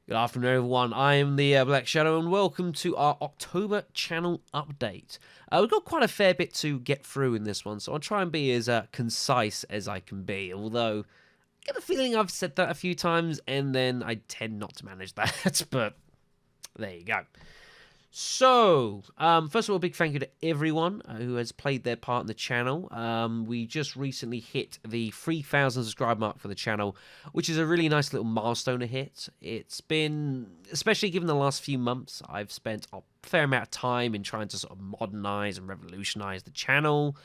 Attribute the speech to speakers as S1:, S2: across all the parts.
S1: Good afternoon, everyone. I am the Black Shadow, and welcome to our October channel update. We've got quite a fair bit to get through in this one, so I'll try and be as concise as I can be, although I get a feeling I've said that a few times, and then I tend not to manage that, but there you go. So, first of all, a big thank you to everyone who has played their part in the channel. We just recently hit the 3,000 subscribe mark for the channel, which is a really nice little milestone to hit. It's been, especially given the last few months, I've spent a fair amount of time in trying to sort of modernize and revolutionize the channel.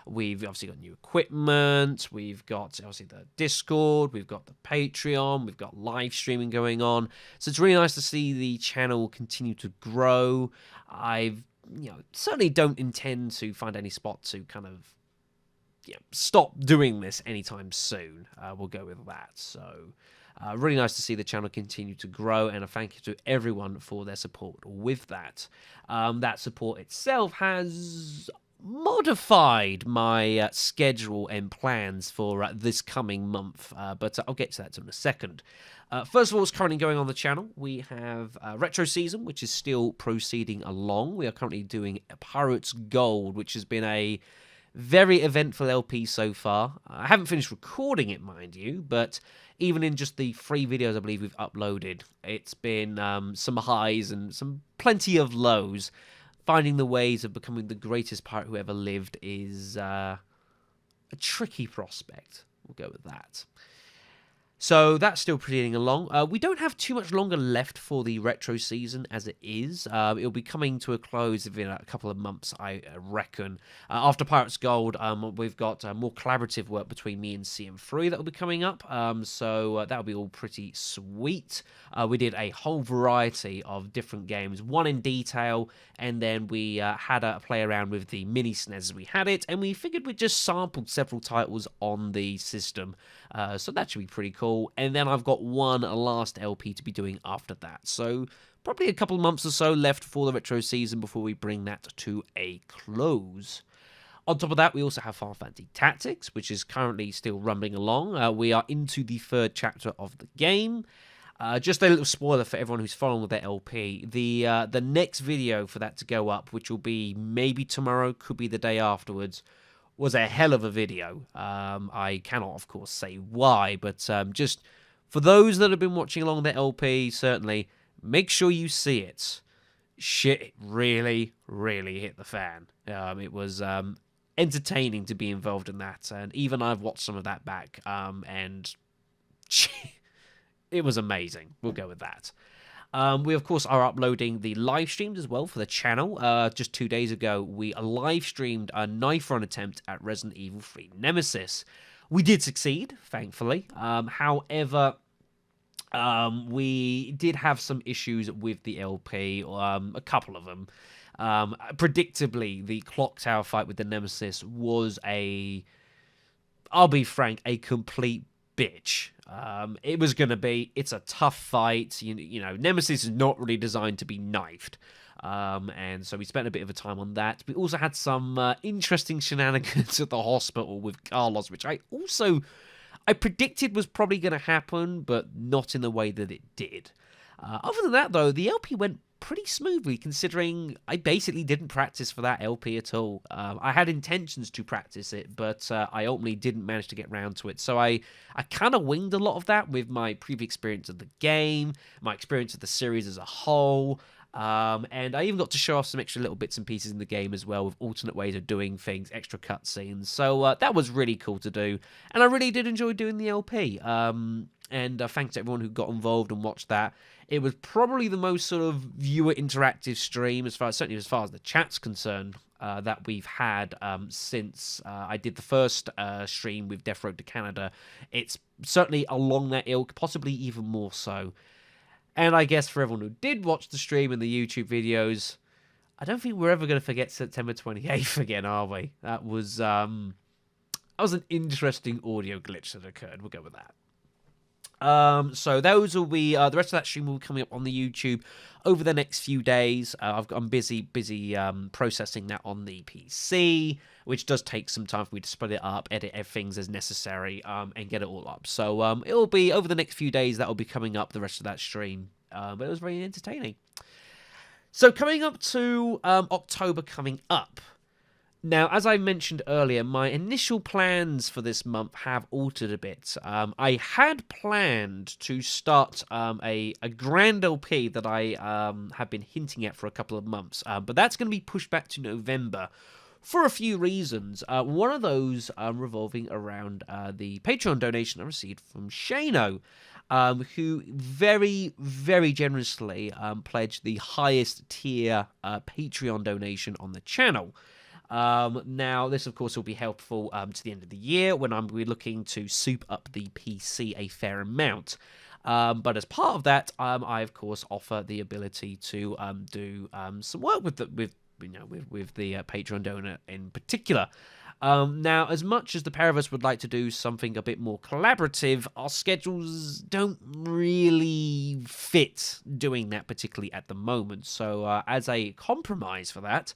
S1: We've obviously got new equipment, we've got obviously the Discord, we've got the Patreon, we've got live streaming going on. So it's really nice to see the channel continue to grow. I've, certainly don't intend to find any spot to kind of stop doing this anytime soon. We'll go with that. So really nice to see the channel continue to grow, and a thank you to everyone for their support with that. That support itself has modified my schedule and plans for this coming month, but I'll get to that in a second. First of all, what's currently going on the channel, we have Retro Season, which is still proceeding along. We are currently doing Pirates Gold, which has been a very eventful LP so far. I haven't finished recording it, mind you, but even in just the 3 videos I believe we've uploaded, it's been some highs and some plenty of lows. Finding the ways of becoming the greatest pirate who ever lived is a tricky prospect. We'll go with that. So that's still proceeding along. We don't have too much longer left for the retro season as it is. It'll be coming to a close within a couple of months, I reckon. After Pirates Gold, we've got more collaborative work between me and CM3 that'll be coming up. So that'll be all pretty sweet. We did a whole variety of different games, one in detail, and then we had a play around with the mini SNES as we had it, and we figured we'd just sampled several titles on the system. So that should be pretty cool. And then I've got one last LP to be doing after that. So probably a couple of months or so left for the retro season before we bring that to a close. On top of that, we also have Final Fantasy Tactics, which is currently still rumbling along. We are into the 3rd chapter of the game. Just a little spoiler for everyone who's following with their LP. The next video for that to go up, which will be maybe tomorrow, could be the day afterwards, was a hell of a video. I cannot, of course, say why, but just for those that have been watching along the LP, certainly, make sure you see it. Shit, it really, really hit the fan. It was entertaining to be involved in that, and even I've watched some of that back, and it was amazing. We'll go with that. We, of course, are uploading the live streams as well for the channel. Just 2 days ago, we live streamed a knife run attempt at Resident Evil 3 Nemesis. We did succeed, thankfully. However, we did have some issues with the LP, a couple of them. Predictably, the clock tower fight with the Nemesis was I'll be frank, a complete bitch. It was going to be, it's a tough fight. You know, Nemesis is not really designed to be knifed. And so we spent a bit of a time on that. We also had some interesting shenanigans at the hospital with Carlos, which I predicted was probably going to happen, but not in the way that it did. Other than that, though, the LP went pretty smoothly, considering I basically didn't practice for that LP at all. I had intentions to practice it, but I ultimately didn't manage to get round to it. So I kind of winged a lot of that with my previous experience of the game, my experience of the series as a whole, and I even got to show off some extra little bits and pieces in the game as well, with alternate ways of doing things, extra cutscenes. So that was really cool to do, and I really did enjoy doing the LP. And thanks to everyone who got involved and watched that. It was probably the most sort of viewer interactive stream, certainly as far as the chat's concerned, that we've had since I did the first stream with Death Road to Canada. It's certainly along that ilk, possibly even more so. And I guess for everyone who did watch the stream and the YouTube videos, I don't think we're ever going to forget September 28th again, are we? That was an interesting audio glitch that occurred. We'll go with that. So those will be the rest of that stream will be coming up on the YouTube over the next few days. I'm busy processing that on the PC, which does take some time for me to split it up, edit things as necessary, and get it all up. So it'll be over the next few days that will be coming up, the rest of that stream. but it was very entertaining. So coming up to October coming up. Now, as I mentioned earlier, my initial plans for this month have altered a bit. I had planned to start a grand LP that I have been hinting at for a couple of months, but that's going to be pushed back to November for a few reasons. One of those revolving around the Patreon donation I received from Shano, who very, very generously pledged the highest tier Patreon donation on the channel. Now, this, of course, will be helpful to the end of the year when we're looking to soup up the PC a fair amount. But as part of that, I, of course, offer the ability to do some work with the Patreon donor in particular. Now, as much as the pair of us would like to do something a bit more collaborative, our schedules don't really fit doing that particularly at the moment. So, as a compromise for that,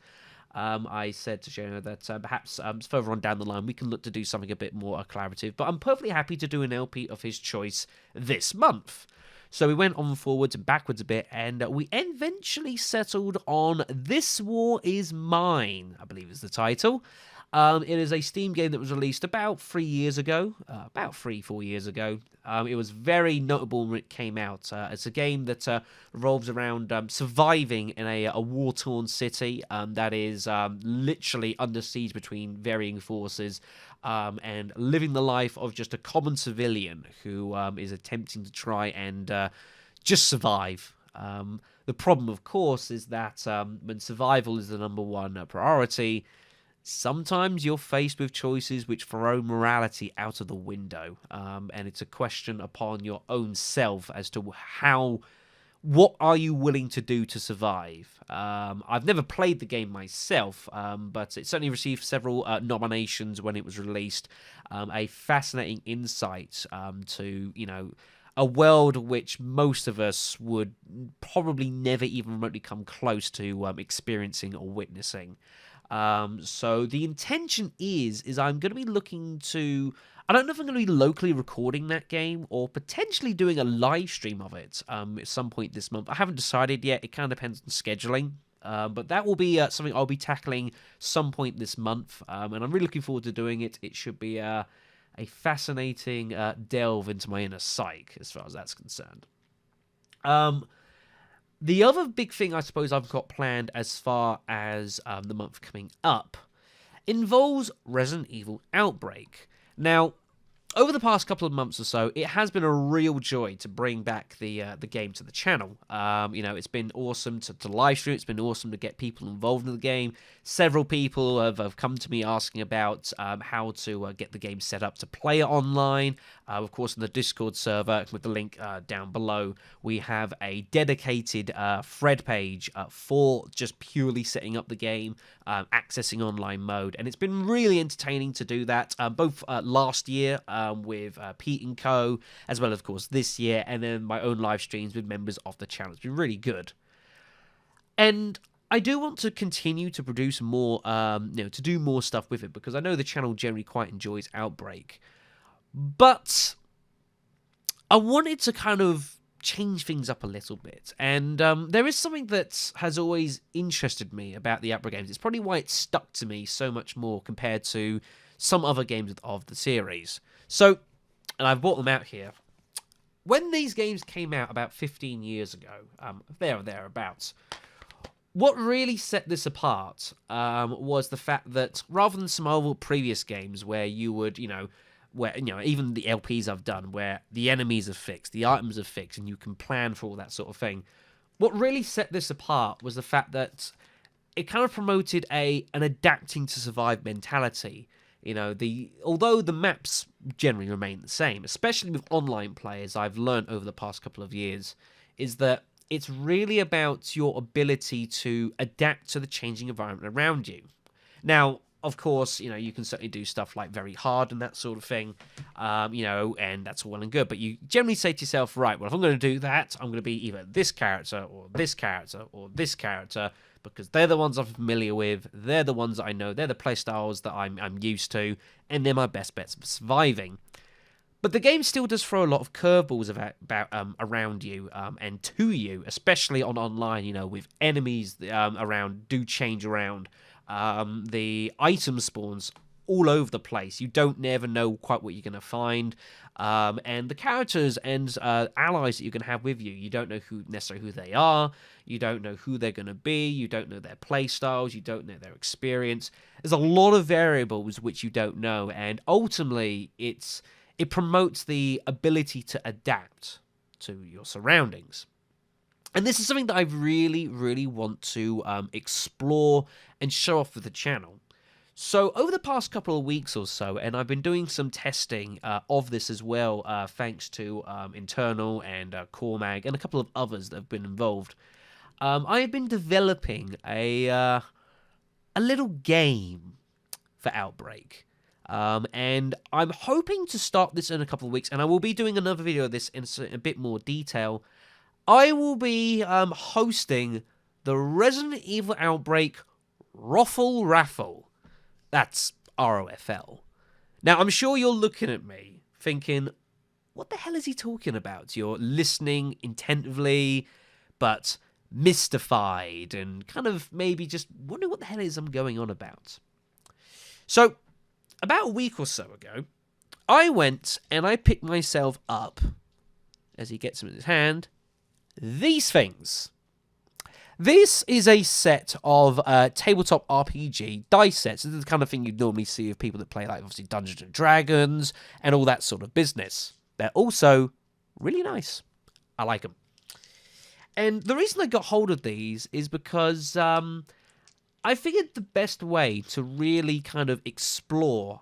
S1: I said to Shano that perhaps further on down the line we can look to do something a bit more collaborative, but I'm perfectly happy to do an LP of his choice this month. So we went on forwards and backwards a bit, and we eventually settled on This War Is Mine, I believe is the title. It is a Steam game that was released about 4 years ago. It was very notable when it came out. It's a game that revolves around surviving in a war-torn city that is literally under siege between varying forces, and living the life of just a common civilian who is attempting to try and just survive. The problem, of course, is that when survival is the number one priority, sometimes you're faced with choices which throw morality out of the window, and it's a question upon your own self as to what are you willing to do to survive. I've never played the game myself, but it certainly received several nominations when it was released. A fascinating insight to, a world which most of us would probably never even remotely come close to experiencing or witnessing. So the intention is I'm going to be looking to, I don't know if I'm going to be locally recording that game or potentially doing a live stream of it at some point this month. I haven't decided yet. It kind of depends on scheduling. But that will be something I'll be tackling some point this month. And I'm really looking forward to doing it. It should be a fascinating delve into my inner psyche as far as that's concerned. The other big thing I suppose I've got planned as far as the month coming up involves Resident Evil Outbreak. Now, over the past couple of months or so, it has been a real joy to bring back the game to the channel. It's been awesome to live stream. It's been awesome to get people involved in the game. Several people have come to me asking about how to get the game set up to play it online. Of course, on the Discord server, with the link down below, we have a dedicated thread page for just purely setting up the game, accessing online mode. And it's been really entertaining to do that, both last year with Pete and Co, as well as, of course, this year, and then my own live streams with members of the channel. It's been really good. And I do want to continue to produce more, to do more stuff with it, because I know the channel generally quite enjoys Outbreak. But I wanted to kind of change things up a little bit. And there is something that has always interested me about the Outbreak games. It's probably why it stuck to me so much more compared to some other games of the series. So, and I've brought them out here. When these games came out about 15 years ago, thereabouts, what really set this apart was the fact that rather than some other previous games where you would, even the LPs I've done, where the enemies are fixed, the items are fixed, and you can plan for all that sort of thing, what really set this apart was the fact that it kind of promoted an adapting to survive mentality. Although the maps generally remain the same, especially with online players, I've learned over the past couple of years, is that it's really about your ability to adapt to the changing environment around you. Now, of course, you can certainly do stuff like very hard and that sort of thing, and that's all well and good. But you generally say to yourself, right, well, if I'm going to do that, I'm going to be either this character or this character or this character, because they're the ones I'm familiar with, they're the ones that I know, they're the playstyles that I'm used to, and they're my best bets for surviving. But the game still does throw a lot of curveballs around you and to you, especially on online. You know, with enemies around do change around. The item spawns all over the place. You don't never know quite what you're going to find. And the characters and allies that you can have with you, you don't know necessarily who they are. You don't know who they're going to be. You don't know their play styles. You don't know their experience. There's a lot of variables which you don't know. And ultimately, it promotes the ability to adapt to your surroundings. And this is something that I really, really want to explore and show off with the channel. So over the past couple of weeks or so, and I've been doing some testing of this as well, thanks to Internal and Cormag and a couple of others that have been involved. I have been developing a little game for Outbreak. And I'm hoping to start this in a couple of weeks, and I will be doing another video of this in a bit more detail. I will be hosting the Resident Evil Outbreak Raffle. That's ROFL. Now, I'm sure you're looking at me thinking, what the hell is he talking about? You're listening intently, but mystified, and kind of maybe just wondering what the hell is I'm going on about. So, about a week or so ago, I went and I picked myself up, as he gets them in his hand, these things. This is a set of tabletop RPG dice sets. This is the kind of thing you'd normally see of people that play, like, obviously Dungeons and Dragons and all that sort of business. They're also really nice. I like them. And the reason I got hold of these is because I figured the best way to really kind of explore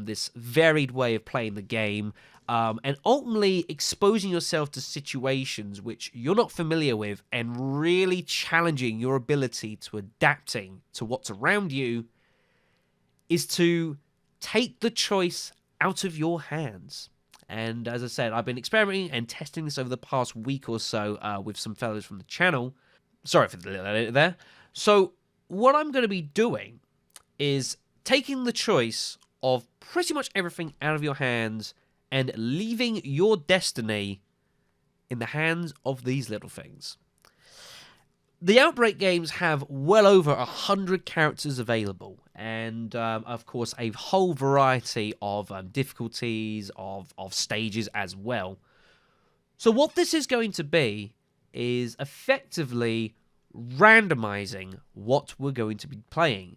S1: this varied way of playing the game and ultimately exposing yourself to situations which you're not familiar with and really challenging your ability to adapting to what's around you is to take the choice out of your hands. And as I said, I've been experimenting and testing this over the past week or so with some fellows from the channel. Sorry for the little edit there. So what I'm going to be doing is taking the choice of pretty much everything out of your hands and leaving your destiny in the hands of these little things. The Outbreak games have well over 100 characters available, and of course a whole variety of difficulties, of stages as well. So what this is going to be is effectively randomizing what we're going to be playing.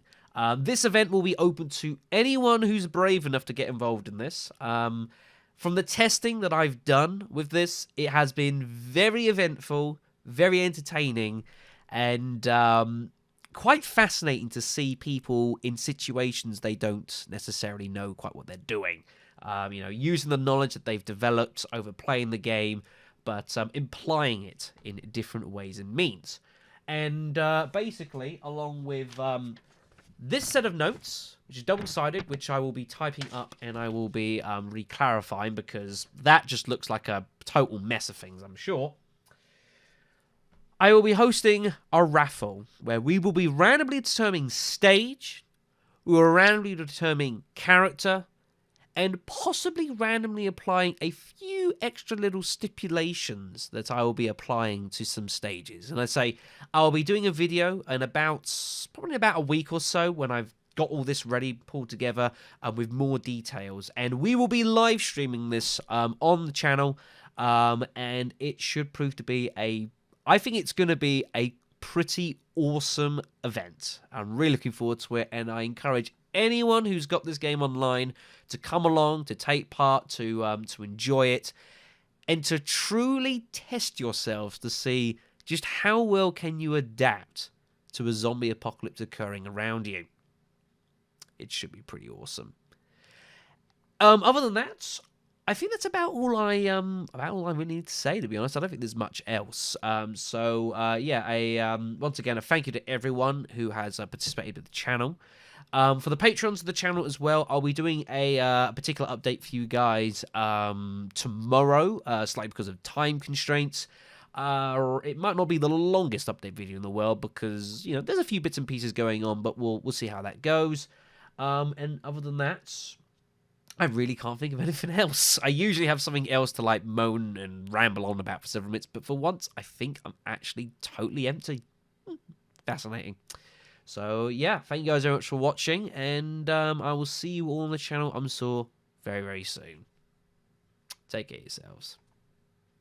S1: This event will be open to anyone who's brave enough to get involved in this. From the testing that I've done with this, it has been very eventful, very entertaining, and quite fascinating to see people in situations they don't necessarily know quite what they're doing. Using the knowledge that they've developed over playing the game, but implying it in different ways and means. And basically, along with this set of notes, which is double-sided, which I will be typing up and I will be re-clarifying because that just looks like a total mess of things, I'm sure. I will be hosting a raffle where we will be randomly determining stage, we will randomly determining character, and possibly randomly applying a few extra little stipulations that I will be applying to some stages. And I say I'll be doing a video in probably about a week or so when I've got all this ready, pulled together with more details. And we will be live streaming this on the channel, and it should prove to be I think it's going to be a pretty awesome event. I'm really looking forward to it, and I encourage anyone who's got this game online to come along, to take part, to enjoy it, and to truly test yourselves to see just how well can you adapt to a zombie apocalypse occurring around you. It should be pretty awesome. Other than that, I think that's about all I really need to say, to be honest. I don't think there's much else. Once again, a thank you to everyone who has participated with the channel. For the patrons of the channel as well, I'll be doing a particular update for you guys tomorrow, slightly because of time constraints. It might not be the longest update video in the world because, there's a few bits and pieces going on, but we'll see how that goes. And other than that, I really can't think of anything else. I usually have something else to like moan and ramble on about for several minutes, but for once, I think I'm actually totally empty. Fascinating. So yeah, thank you guys very much for watching, and I will see you all on the channel, I'm sure, very, very soon. Take care of yourselves.